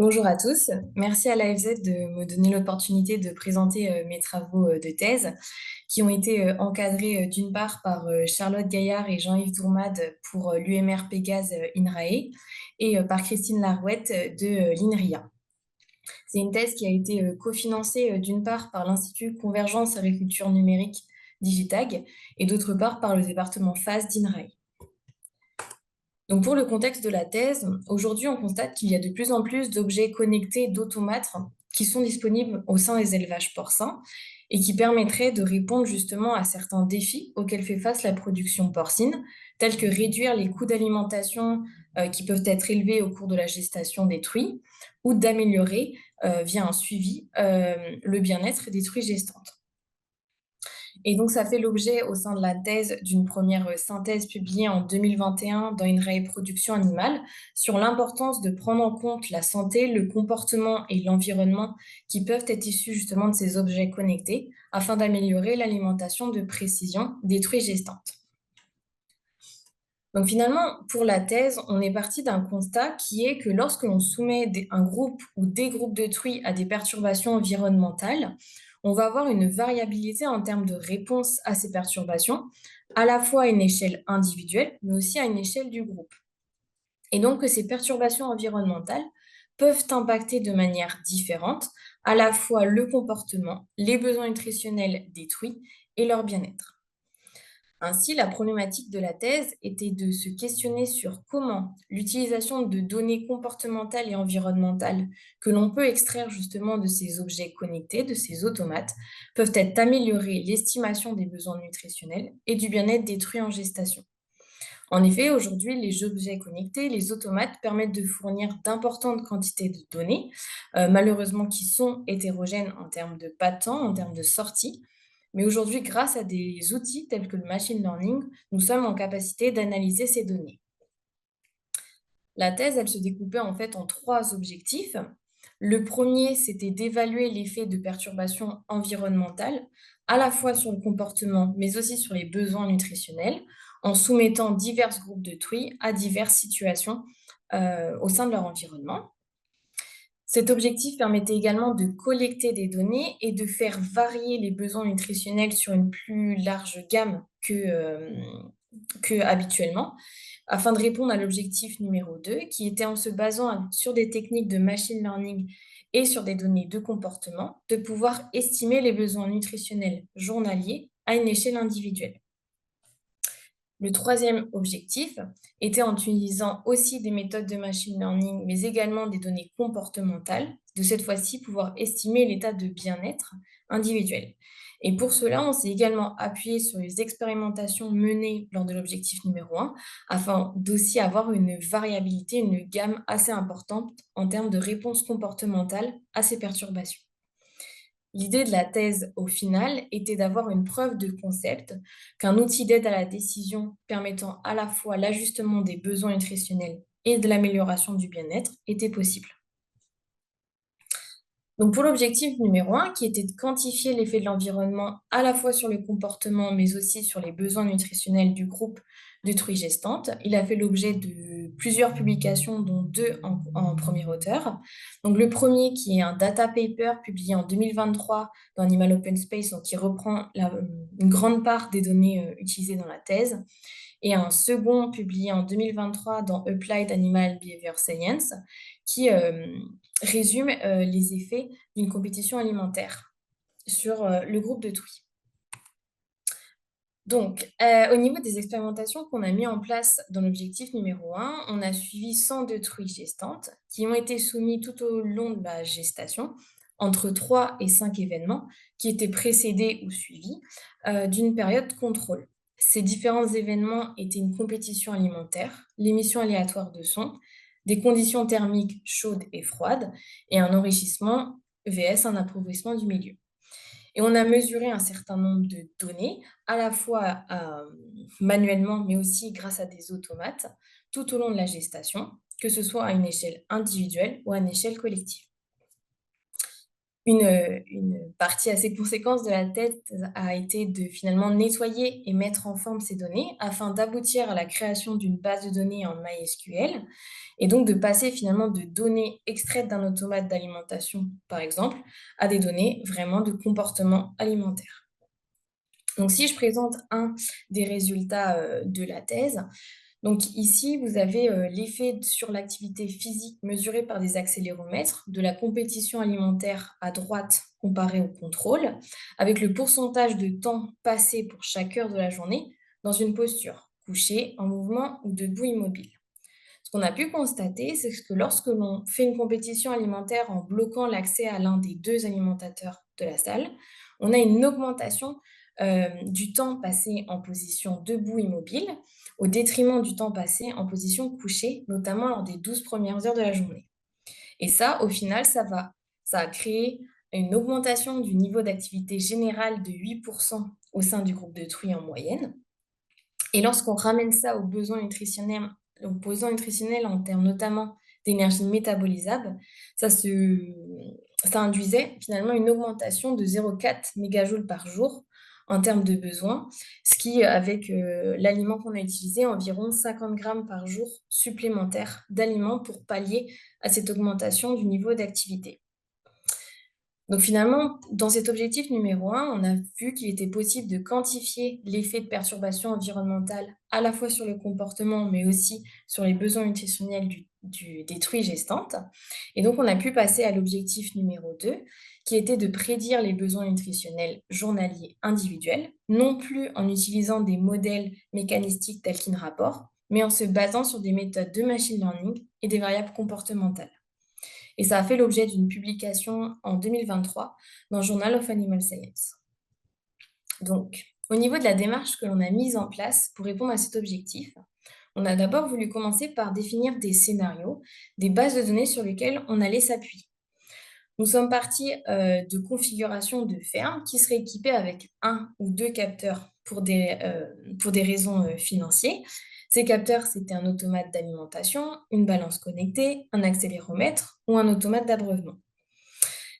Bonjour à tous, merci à l'AFZ de me donner l'opportunité de présenter mes travaux de thèse qui ont été encadrés d'une part par Charlotte Gaillard et Jean-Yves Dourmade pour l'UMR Pégase INRAE et par Christine Larouette de l'INRIA. C'est une thèse qui a été cofinancée d'une part par l'Institut Convergence Agriculture Numérique Digitag et d'autre part par le département FAS d'INRAE. Donc pour le contexte de la thèse, aujourd'hui on constate qu'il y a de plus en plus d'objets connectés d'automates qui sont disponibles au sein des élevages porcins et qui permettraient de répondre justement à certains défis auxquels fait face la production porcine, tels que réduire les coûts d'alimentation qui peuvent être élevés au cours de la gestation des truies ou d'améliorer via un suivi le bien-être des truies gestantes. Et donc, ça fait l'objet au sein de la thèse d'une première synthèse publiée en 2021 dans INRAE Production animale sur l'importance de prendre en compte la santé, le comportement et l'environnement qui peuvent être issus justement de ces objets connectés afin d'améliorer l'alimentation de précision des truies gestantes. Donc finalement, pour la thèse, on est parti d'un constat qui est que lorsque l'on soumet un groupe ou des groupes de truies à des perturbations environnementales, on va avoir une variabilité en termes de réponse à ces perturbations, à la fois à une échelle individuelle, mais aussi à une échelle du groupe. Et donc que ces perturbations environnementales peuvent impacter de manière différente à la fois le comportement, les besoins nutritionnels des truies et leur bien-être. Ainsi, la problématique de la thèse était de se questionner sur comment l'utilisation de données comportementales et environnementales que l'on peut extraire justement de ces objets connectés, de ces automates, peuvent être améliorées l'estimation des besoins nutritionnels et du bien-être des truies en gestation. En effet, aujourd'hui, les objets connectés, les automates, permettent de fournir d'importantes quantités de données, malheureusement qui sont hétérogènes en termes de pas de temps, en termes de sortie. Mais aujourd'hui, grâce à des outils tels que le machine learning, nous sommes en capacité d'analyser ces données. La thèse, elle se découpait en fait en trois objectifs. Le premier, c'était d'évaluer l'effet de perturbations environnementales, à la fois sur le comportement, mais aussi sur les besoins nutritionnels, en soumettant divers groupes de truies à diverses situations au sein de leur environnement. Cet objectif permettait également de collecter des données et de faire varier les besoins nutritionnels sur une plus large gamme que habituellement, afin de répondre à l'objectif numéro 2, qui était en se basant sur des techniques de machine learning et sur des données de comportement, de pouvoir estimer les besoins nutritionnels journaliers à une échelle individuelle. Le troisième objectif était en utilisant aussi des méthodes de machine learning, mais également des données comportementales, de cette fois-ci pouvoir estimer l'état de bien-être individuel. Et pour cela, on s'est également appuyé sur les expérimentations menées lors de l'objectif numéro 1, afin d'aussi avoir une variabilité, une gamme assez importante en termes de réponse comportementale à ces perturbations. L'idée de la thèse, au final, était d'avoir une preuve de concept qu'un outil d'aide à la décision permettant à la fois l'ajustement des besoins nutritionnels et de l'amélioration du bien-être était possible. Donc pour l'objectif numéro 1, qui était de quantifier l'effet de l'environnement à la fois sur le comportement, mais aussi sur les besoins nutritionnels du groupe de truies gestantes, il a fait l'objet de plusieurs publications, dont deux en premier auteur. Donc le premier, qui est un data paper publié en 2023 dans Animal Open Space, donc qui reprend une grande part des données utilisées dans la thèse, et un second publié en 2023 dans Applied Animal Behavior Science, qui résume les effets d'une compétition alimentaire sur le groupe de truies. Donc, au niveau des expérimentations qu'on a mis en place dans l'objectif numéro 1, on a suivi 102 truies gestantes qui ont été soumises tout au long de la gestation, entre 3 et 5 événements qui étaient précédés ou suivis d'une période contrôle. Ces différents événements étaient une compétition alimentaire, l'émission aléatoire de son, des conditions thermiques chaudes et froides, et un enrichissement vs un appauvrissement du milieu. Et on a mesuré un certain nombre de données, à la fois manuellement, mais aussi grâce à des automates, tout au long de la gestation, que ce soit à une échelle individuelle ou à une échelle collective. Une partie assez conséquente de la thèse a été de finalement nettoyer et mettre en forme ces données afin d'aboutir à la création d'une base de données en MySQL et donc de passer finalement de données extraites d'un automate d'alimentation, par exemple, à des données vraiment de comportement alimentaire. Donc si je présente un des résultats, de la thèse, donc ici, vous avez, l'effet sur l'activité physique mesuré par des accéléromètres de la compétition alimentaire à droite comparé au contrôle, avec le pourcentage de temps passé pour chaque heure de la journée dans une posture, couché, en mouvement ou debout immobile. Ce qu'on a pu constater, c'est que lorsque l'on fait une compétition alimentaire en bloquant l'accès à l'un des 2 alimentateurs de la salle, on a une augmentation, du temps passé en position debout immobile, au détriment du temps passé en position couchée, notamment lors des 12 premières heures de la journée. Et ça, au final, ça a créé une augmentation du niveau d'activité générale de 8 au sein du groupe de Truy en moyenne. Et lorsqu'on ramène ça aux besoins nutritionnels en termes notamment d'énergie métabolisable, ça se ça induisait finalement une augmentation de 0,4 mégajoules par jour en termes de besoins, ce qui, avec, l'aliment qu'on a utilisé, environ 50 grammes par jour supplémentaires d'aliments pour pallier à cette augmentation du niveau d'activité. Donc finalement, dans cet objectif numéro un, on a vu qu'il était possible de quantifier l'effet de perturbation environnementale à la fois sur le comportement, mais aussi sur les besoins nutritionnels des truies gestantes. Et donc, on a pu passer à l'objectif numéro 2, qui était de prédire les besoins nutritionnels journaliers individuels, non plus en utilisant des modèles mécanistiques tels qu'InRapport, mais en se basant sur des méthodes de machine learning et des variables comportementales. Et ça a fait l'objet d'une publication en 2023 dans Journal of Animal Science. Donc, au niveau de la démarche que l'on a mise en place pour répondre à cet objectif, on a d'abord voulu commencer par définir des scénarios, des bases de données sur lesquelles on allait s'appuyer. Nous sommes partis de configurations de fermes qui seraient équipées avec un ou deux capteurs pour des raisons financières. Ces capteurs, c'était un automate d'alimentation, une balance connectée, un accéléromètre ou un automate d'abreuvement.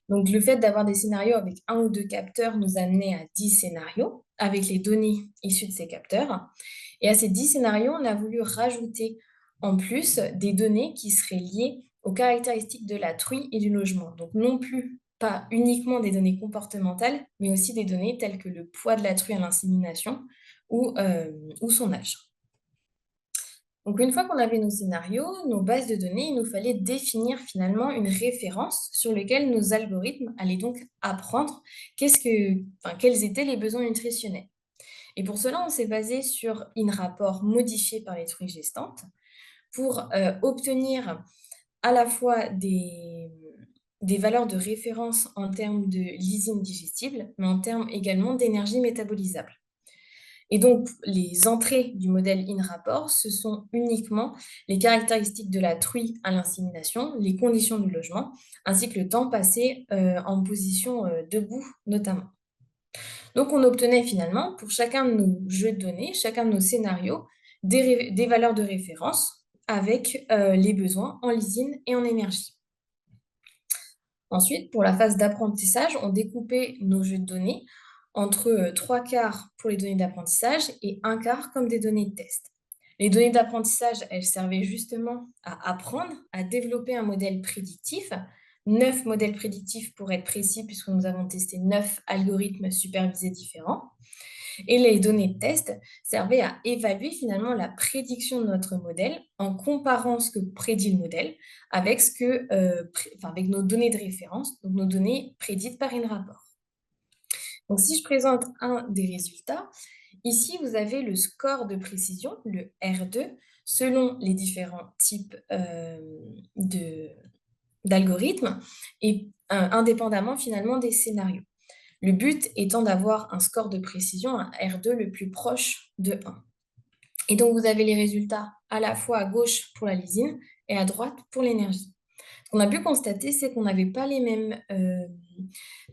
Donc, le fait d'avoir des scénarios avec un ou deux capteurs nous amenait à 10 scénarios avec les données issues de ces capteurs. Et à ces 10 scénarios, on a voulu rajouter en plus des données qui seraient liées aux caractéristiques de la truie et du logement. Donc, non plus pas uniquement des données comportementales, mais aussi des données telles que le poids de la truie à l'insémination ou son âge. Donc, une fois qu'on avait nos scénarios, nos bases de données, il nous fallait définir finalement une référence sur laquelle nos algorithmes allaient donc apprendre quels étaient les besoins nutritionnels. Et pour cela, on s'est basé sur InRapport modifié par les truies gestantes pour obtenir à la fois des valeurs de référence en termes de lysine digestible, mais en termes également d'énergie métabolisable. Et donc, les entrées du modèle InRapport, ce sont uniquement les caractéristiques de la truie à l'insémination, les conditions du logement, ainsi que le temps passé en position debout notamment. Donc, on obtenait finalement, pour chacun de nos jeux de données, chacun de nos scénarios, des valeurs de référence avec les besoins en lysine et en énergie. Ensuite, pour la phase d'apprentissage, on découpait nos jeux de données entre 3 quarts pour les données d'apprentissage et un quart comme des données de test. Les données d'apprentissage, elles servaient justement à apprendre, à développer un modèle prédictif, 9 modèles prédictifs pour être précis, puisque nous avons testé 9 algorithmes supervisés différents. Et les données de test servaient à évaluer finalement la prédiction de notre modèle en comparant ce que prédit le modèle avec, avec nos données de référence, donc nos données prédites par InRapport. Donc si je présente un des résultats, ici vous avez le score de précision, le R2, selon les différents types d'algorithmes et indépendamment finalement des scénarios. Le but étant d'avoir un score de précision, un R2 le plus proche de 1. Et donc, vous avez les résultats à la fois à gauche pour la lysine et à droite pour l'énergie. Ce qu'on a pu constater, c'est qu'on n'avait pas les mêmes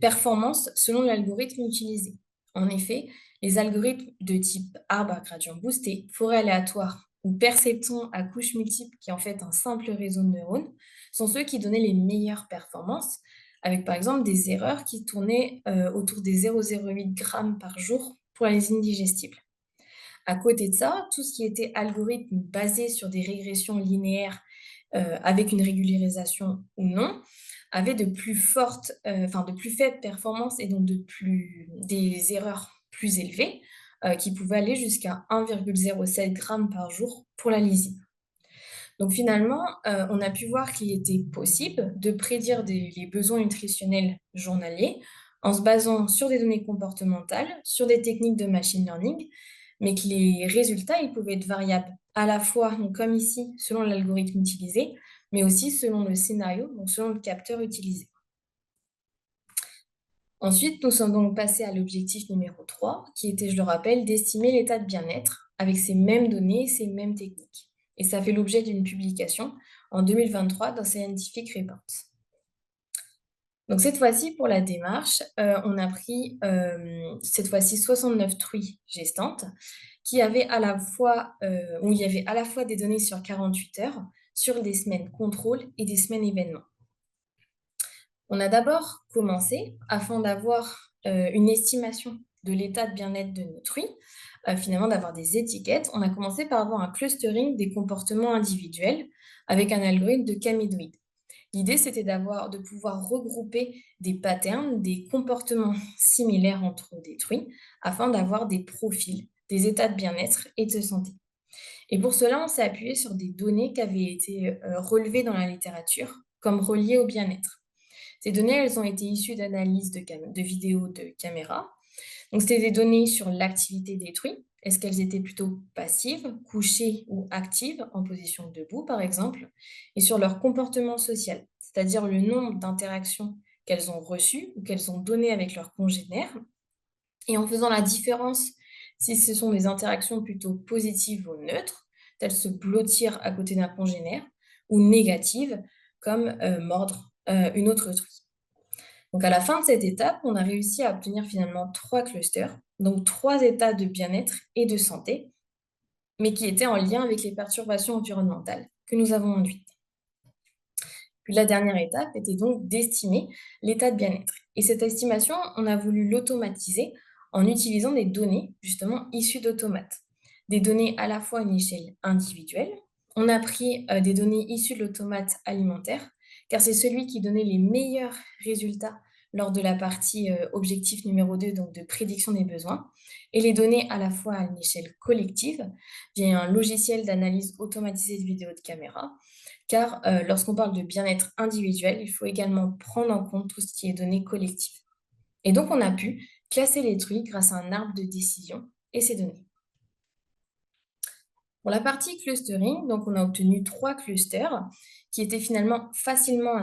performances selon l'algorithme utilisé. En effet, les algorithmes de type arbre à gradient boosté, forêt aléatoire ou perceptron à couches multiples, qui est en fait un simple réseau de neurones, sont ceux qui donnaient les meilleures performances, avec par exemple des erreurs qui tournaient autour des 0,08 grammes par jour pour la lysine digestible. À côté de ça, tout ce qui était algorithme basé sur des régressions linéaires avec une régularisation ou non, avait de plus fortes, enfin de plus faibles performances et donc des erreurs plus élevées qui pouvaient aller jusqu'à 1,07 grammes par jour pour la lysine. Donc finalement, on a pu voir qu'il était possible de prédire les besoins nutritionnels journaliers en se basant sur des données comportementales, sur des techniques de machine learning, mais que les résultats, ils pouvaient être variables à la fois, donc comme ici, selon l'algorithme utilisé, mais aussi selon le scénario, donc selon le capteur utilisé. Ensuite, nous sommes donc passés à l'objectif numéro 3, qui était, je le rappelle, d'estimer l'état de bien-être avec ces mêmes données, ces mêmes techniques. Et ça fait l'objet d'une publication en 2023 dans Scientific Reports. Donc cette fois-ci, pour la démarche, on a pris cette fois-ci 69 truies gestantes qui avaient à la fois, où il y avait à la fois des données sur 48 heures, sur des semaines contrôle et des semaines événements. On a d'abord commencé, afin d'avoir une estimation de l'état de bien-être de nos truies, finalement d'avoir des étiquettes, on a commencé par avoir un clustering des comportements individuels avec un algorithme de camidoïdes. L'idée, c'était de pouvoir regrouper des patterns, des comportements similaires entre des truies, afin d'avoir des profils, des états de bien-être et de santé. Et pour cela, on s'est appuyé sur des données qui avaient été relevées dans la littérature comme reliées au bien-être. Ces données, elles ont été issues d'analyses de vidéos de caméras. Donc, c'était des données sur l'activité des truies. Est-ce qu'elles étaient plutôt passives, couchées ou actives, en position debout par exemple, et sur leur comportement social, c'est-à-dire le nombre d'interactions qu'elles ont reçues ou qu'elles ont données avec leurs congénères, et en faisant la différence si ce sont des interactions plutôt positives ou neutres, telles se blottir à côté d'un congénère, ou négatives, comme mordre une autre truie. Donc à la fin de cette étape, on a réussi à obtenir finalement 3 clusters, donc 3 états de bien-être et de santé, mais qui étaient en lien avec les perturbations environnementales que nous avons induites. Puis la dernière étape était donc d'estimer l'état de bien-être. Et cette estimation, on a voulu l'automatiser en utilisant des données justement issues d'automates. Des données à la fois à une échelle individuelle. On a pris des données issues de l'automate alimentaire, car c'est celui qui donnait les meilleurs résultats lors de la partie objectif numéro 2, donc de prédiction des besoins, et les données à la fois à une échelle collective, via un logiciel d'analyse automatisée de vidéos de caméra, car lorsqu'on parle de bien-être individuel, il faut également prendre en compte tout ce qui est données collectives. Et donc, on a pu classer les truies grâce à un arbre de décision et ces données. Pour la partie clustering, donc on a obtenu 3 clusters qui étaient finalement facilement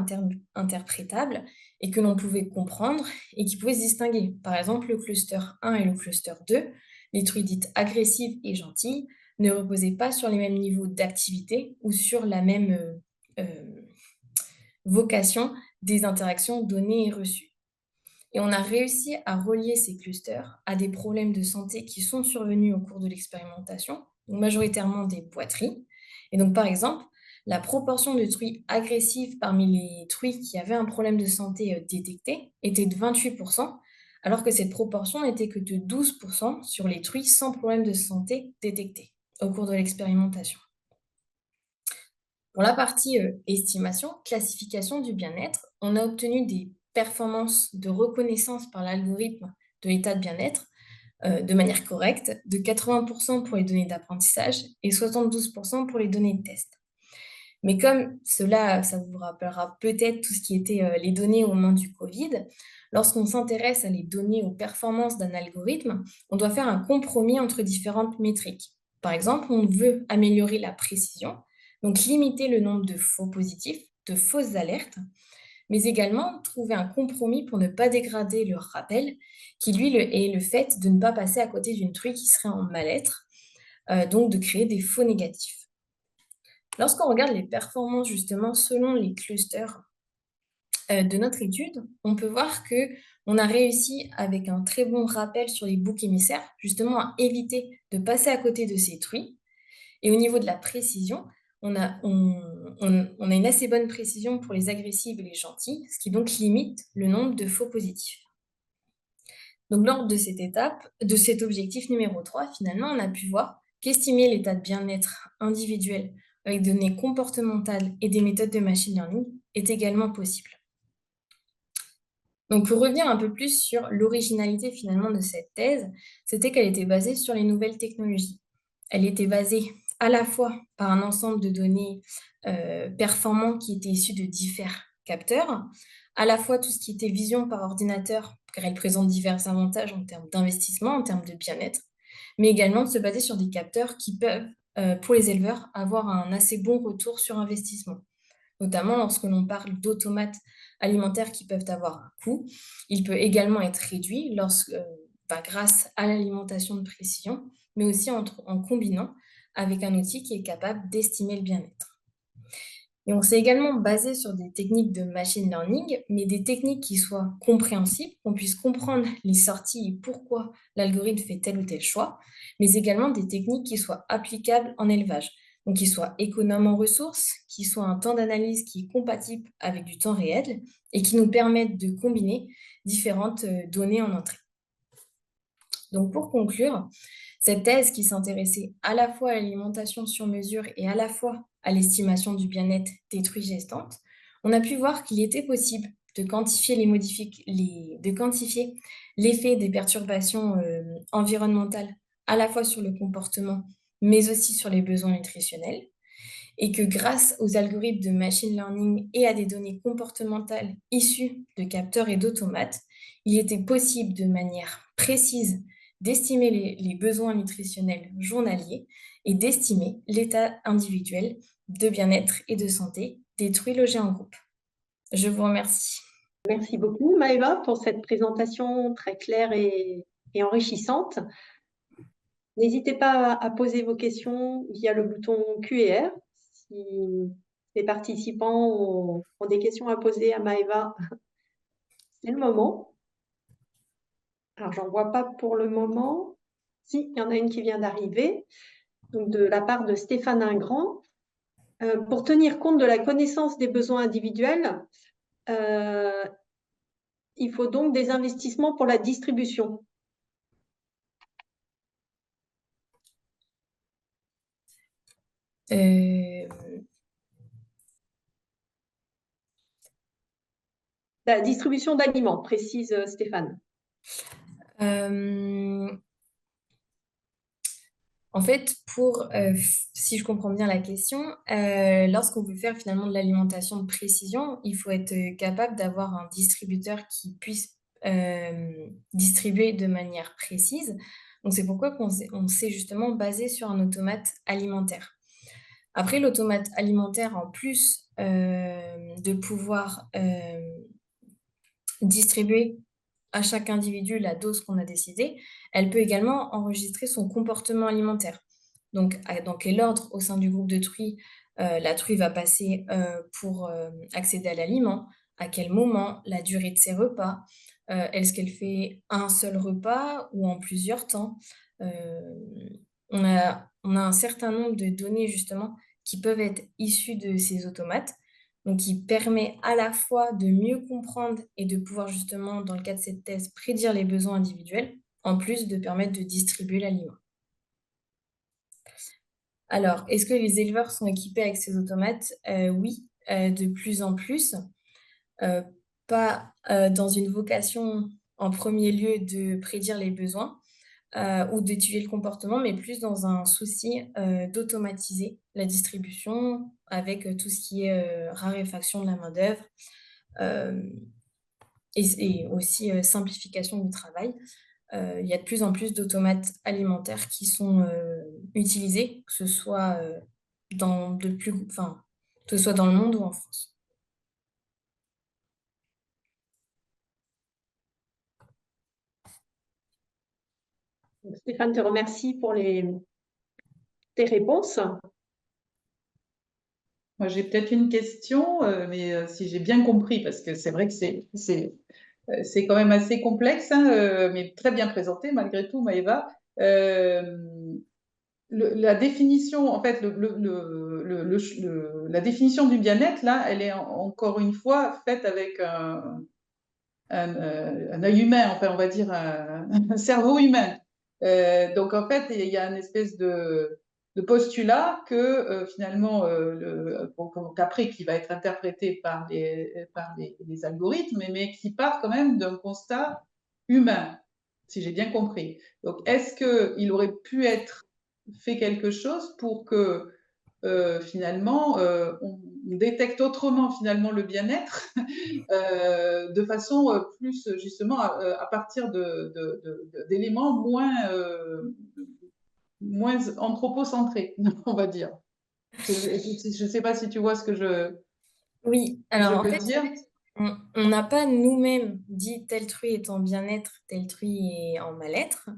interprétables et que l'on pouvait comprendre et qui pouvaient se distinguer. Par exemple, le cluster 1 et le cluster 2, les truies dites agressives et gentilles, ne reposaient pas sur les mêmes niveaux d'activité ou sur la même vocation des interactions données et reçues. Et on a réussi à relier ces clusters à des problèmes de santé qui sont survenus au cours de l'expérimentation, donc majoritairement des boiteries. Et donc, par exemple, la proportion de truies agressives parmi les truies qui avaient un problème de santé détecté était de 28%, alors que cette proportion n'était que de 12% sur les truies sans problème de santé détecté au cours de l'expérimentation. Pour la partie estimation, classification du bien-être, on a obtenu des performances de reconnaissance par l'algorithme de l'état de bien-être de manière correcte, de 80% pour les données d'apprentissage et 72% pour les données de test. Mais comme cela, ça vous rappellera peut-être tout ce qui était les données au moment du Covid, lorsqu'on s'intéresse à les données aux performances d'un algorithme, on doit faire un compromis entre différentes métriques. Par exemple, on veut améliorer la précision, donc limiter le nombre de faux positifs, de fausses alertes, mais également trouver un compromis pour ne pas dégrader le rappel, qui lui est le fait de ne pas passer à côté d'une truie qui serait en mal-être, donc de créer des faux négatifs. Lorsqu'on regarde les performances justement selon les clusters de notre étude, on peut voir que on a réussi avec un très bon rappel sur les boucs émissaires, justement à éviter de passer à côté de ces truies. Et au niveau de la précision, on a une assez bonne précision pour les agressives et les gentilles, ce qui donc limite le nombre de faux positifs. Donc, lors de cette étape, de cet objectif numéro 3, finalement, on a pu voir qu'estimer l'état de bien-être individuel avec des données comportementales et des méthodes de machine learning est également possible. Donc, pour revenir un peu plus sur l'originalité finalement de cette thèse, c'était qu'elle était basée sur les nouvelles technologies. Elle était basée à la fois par un ensemble de données performants qui étaient issus de divers capteurs, à la fois tout ce qui était vision par ordinateur, car elle présente divers avantages en termes d'investissement, en termes de bien-être, mais également de se baser sur des capteurs qui peuvent, pour les éleveurs, avoir un assez bon retour sur investissement. Notamment lorsque l'on parle d'automates alimentaires qui peuvent avoir un coût, il peut également être réduit grâce à l'alimentation de précision, mais aussi en combinant avec un outil qui est capable d'estimer le bien-être. Et on s'est également basé sur des techniques de machine learning, mais des techniques qui soient compréhensibles, qu'on puisse comprendre les sorties et pourquoi l'algorithme fait tel ou tel choix, mais également des techniques qui soient applicables en élevage. Donc, qui soient économes en ressources, qui soient un temps d'analyse qui est compatible avec du temps réel et qui nous permettent de combiner différentes données en entrée. Donc, pour conclure, cette thèse qui s'intéressait à la fois à l'alimentation sur mesure et à la fois à l'estimation du bien-être des truies gestantes, on a pu voir qu'il était possible de quantifier de quantifier l'effet des perturbations environnementales à la fois sur le comportement, mais aussi sur les besoins nutritionnels, et que grâce aux algorithmes de machine learning et à des données comportementales issues de capteurs et d'automates, il était possible de manière précise d'estimer les besoins nutritionnels journaliers et d'estimer l'état individuel de bien-être et de santé des truies logées en groupe. Je vous remercie. Merci beaucoup, Maëva, pour cette présentation très claire et enrichissante. N'hésitez pas à poser vos questions via le bouton Q&R. Si les participants ont des questions à poser à Maëva, c'est le moment. Alors, j'en vois pas pour le moment. Si, il y en a une qui vient d'arriver, donc de la part de Stéphane Ingrand. Pour tenir compte de la connaissance des besoins individuels, il faut donc des investissements pour la distribution. La distribution d'aliments, précise Stéphane. En fait, si je comprends bien la question, lorsqu'on veut faire finalement de l'alimentation de précision, il faut être capable d'avoir un distributeur qui puisse distribuer de manière précise. Donc, c'est pourquoi on s'est justement basé sur un automate alimentaire. Après, l'automate alimentaire, en plus de pouvoir distribuer à chaque individu la dose qu'on a décidée, elle peut également enregistrer son comportement alimentaire. Donc, dans quel ordre au sein du groupe de truies la truie va passer pour accéder à l'aliment, à quel moment, la durée de ses repas, est-ce qu'elle fait un seul repas ou en plusieurs temps. On a un certain nombre de données justement qui peuvent être issues de ces automates, donc qui permet à la fois de mieux comprendre et de pouvoir justement, dans le cas de cette thèse, prédire les besoins individuels, en plus de permettre de distribuer l'aliment. Alors, est-ce que les éleveurs sont équipés avec ces automates? Oui, de plus en plus. Pas dans une vocation en premier lieu de prédire les besoins ou d'étudier le comportement, mais plus dans un souci d'automatiser la distribution avec tout ce qui est raréfaction de la main-d'œuvre et aussi simplification du travail. Il y a de plus en plus d'automates alimentaires qui sont utilisés, que ce soit que ce soit dans le monde ou en France. Stéphane te remercie pour tes réponses. Moi, j'ai peut-être une question, mais si j'ai bien compris, parce que c'est vrai que c'est quand même assez complexe, hein, mais très bien présenté malgré tout, Maëva. la définition, en fait, la définition du bien-être, là, elle est encore une fois faite avec un œil humain, enfin, on va dire un cerveau humain. Donc, en fait, il y a une espèce de postulat que finalement, qu'après, qui va être interprété par les algorithmes, mais qui part quand même d'un constat humain, si j'ai bien compris. Donc, est-ce qu'il aurait pu être fait quelque chose pour que finalement on détecte autrement finalement le bien-être de façon plus justement à partir d'éléments moins anthropocentrés, on va dire. Je ne sais pas si tu vois ce que Oui, je alors en veux fait, dire. on n'a pas nous-mêmes dit tel truc est en bien-être, tel truc est en mal-être.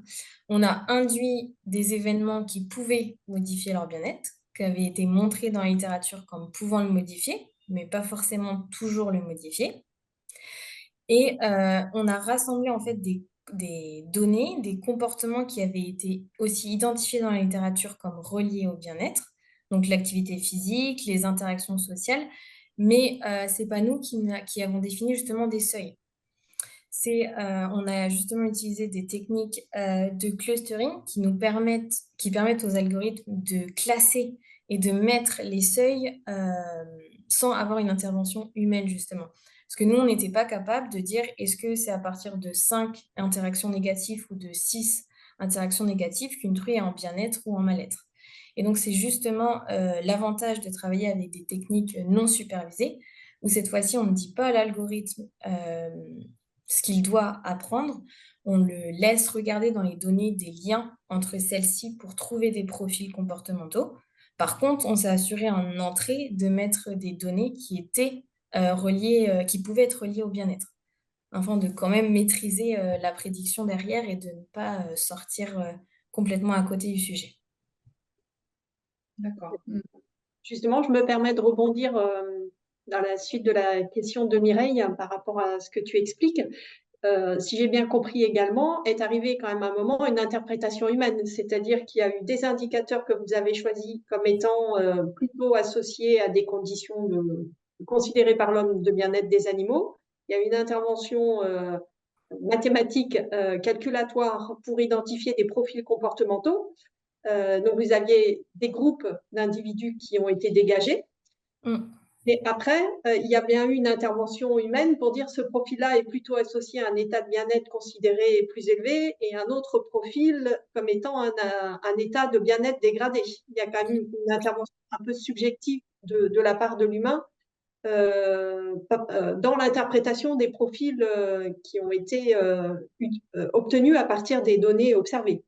On a induit des événements qui pouvaient modifier leur bien-être, qui avaient été montrés dans la littérature comme pouvant le modifier, mais pas forcément toujours le modifier. Et on a rassemblé en fait des données, des comportements qui avaient été aussi identifiés dans la littérature comme reliés au bien-être, donc l'activité physique, les interactions sociales, mais c'est pas nous qui avons défini justement des seuils. On a justement utilisé des techniques de clustering qui permettent aux algorithmes de classer et de mettre les seuils sans avoir une intervention humaine, justement. Parce que nous, on n'était pas capable de dire est-ce que c'est à partir de 5 interactions négatives ou de 6 interactions négatives qu'une truie est en bien-être ou en mal-être. Et donc, c'est justement l'avantage de travailler avec des techniques non supervisées, où cette fois-ci, on ne dit pas à l'algorithme ce qu'il doit apprendre, on le laisse regarder dans les données des liens entre celles-ci pour trouver des profils comportementaux. Par contre, on s'est assuré en entrée de mettre des données qui étaient reliées, qui pouvaient être reliées au bien-être, afin de quand même maîtriser la prédiction derrière et de ne pas sortir complètement à côté du sujet. D'accord. Justement, je me permets de rebondir dans la suite de la question de Mireille par rapport à ce que tu expliques. Si j'ai bien compris également, est arrivé quand même un moment une interprétation humaine, c'est-à-dire qu'il y a eu des indicateurs que vous avez choisis comme étant plutôt associés à des conditions considérées par l'homme de bien-être des animaux. Il y a une intervention mathématique, calculatoire pour identifier des profils comportementaux. Donc, vous aviez des groupes d'individus qui ont été dégagés. Mm. Et après, il y a bien eu une intervention humaine pour dire ce profil-là est plutôt associé à un état de bien-être considéré plus élevé et un autre profil comme étant un état de bien-être dégradé. Il y a quand même une intervention un peu subjective de la part de l'humain dans l'interprétation des profils qui ont été obtenus à partir des données observées.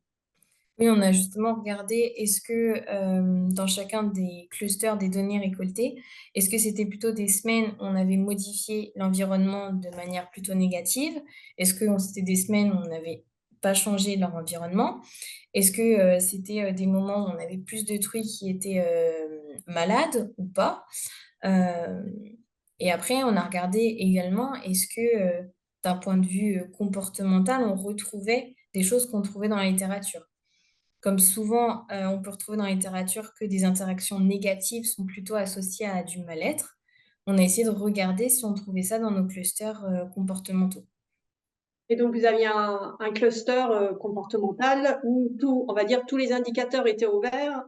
Oui, on a justement regardé est-ce que dans chacun des clusters des données récoltées, est-ce que c'était plutôt des semaines où on avait modifié l'environnement de manière plutôt négative? Est-ce que c'était des semaines où on n'avait pas changé leur environnement? Est-ce que c'était des moments où on avait plus de truies qui étaient malades ou pas? Euh, et après, on a regardé également est-ce que d'un point de vue comportemental, on retrouvait des choses qu'on trouvait dans la littérature. Comme souvent, on peut retrouver dans la littérature que des interactions négatives sont plutôt associées à du mal-être. On a essayé de regarder si on trouvait ça dans nos clusters comportementaux. Et donc, vous aviez un cluster comportemental où on va dire, tous les indicateurs étaient ouverts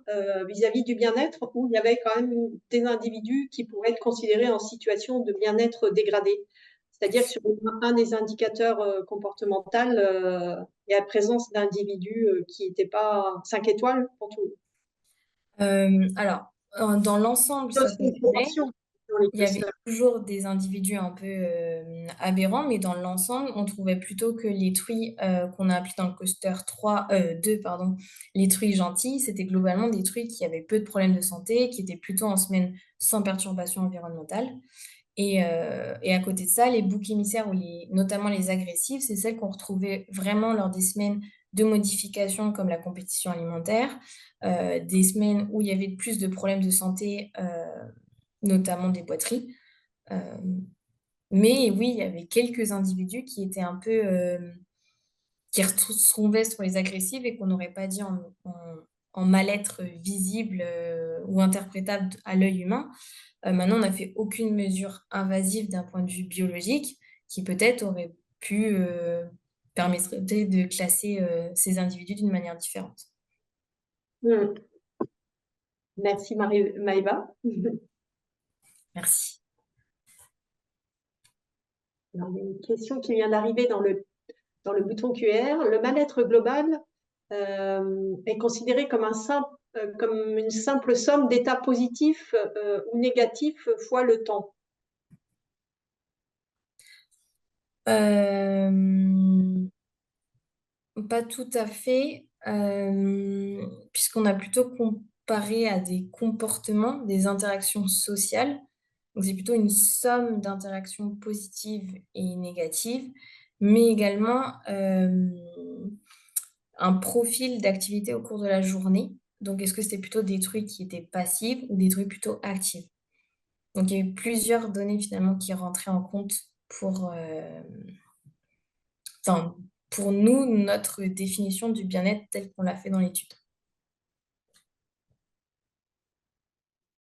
vis-à-vis du bien-être, où il y avait quand même des individus qui pourraient être considérés en situation de bien-être dégradé. C'est-à-dire que sur un des indicateurs comportementaux, il y a la présence d'individus qui n'étaient pas 5 étoiles pour tout. Alors, dans l'ensemble, Il y a ça aussi une fonctionnait. proportion dans les Il y avait clusters. toujours des individus un peu aberrants, mais dans l'ensemble, on trouvait plutôt que les truies qu'on a appelées dans le cluster 2, pardon, les truies gentilles, c'était globalement des truies qui avaient peu de problèmes de santé, qui étaient plutôt en semaine sans perturbation environnementale. Et à côté de ça, les boucs émissaires, notamment les agressives, c'est celles qu'on retrouvait vraiment lors des semaines de modification comme la compétition alimentaire, des semaines où il y avait plus de problèmes de santé, notamment des boiteries. Euh, mais oui, il y avait quelques individus qui étaient un peu, qui retrouvaient sur les agressives et qu'on n'aurait pas dit en mal-être visible ou interprétable à l'œil humain. Maintenant, on n'a fait aucune mesure invasive d'un point de vue biologique qui peut-être aurait pu permettre de classer ces individus d'une manière différente. Mm. Merci Maëva. Merci. Alors, il y a une question qui vient d'arriver dans le bouton QR. Le mal-être global est considéré comme comme une simple somme d'états positifs ou négatifs fois le temps. Pas tout à fait, puisqu'on a plutôt comparé à des comportements, des interactions sociales. Donc, c'est plutôt une somme d'interactions positives et négatives, mais également un profil d'activité au cours de la journée. Donc, est-ce que c'était plutôt des trucs qui étaient passifs ou des trucs plutôt actifs? Donc, il y a eu plusieurs données finalement qui rentraient en compte pour, pour nous, notre définition du bien-être telle qu'on l'a fait dans l'étude.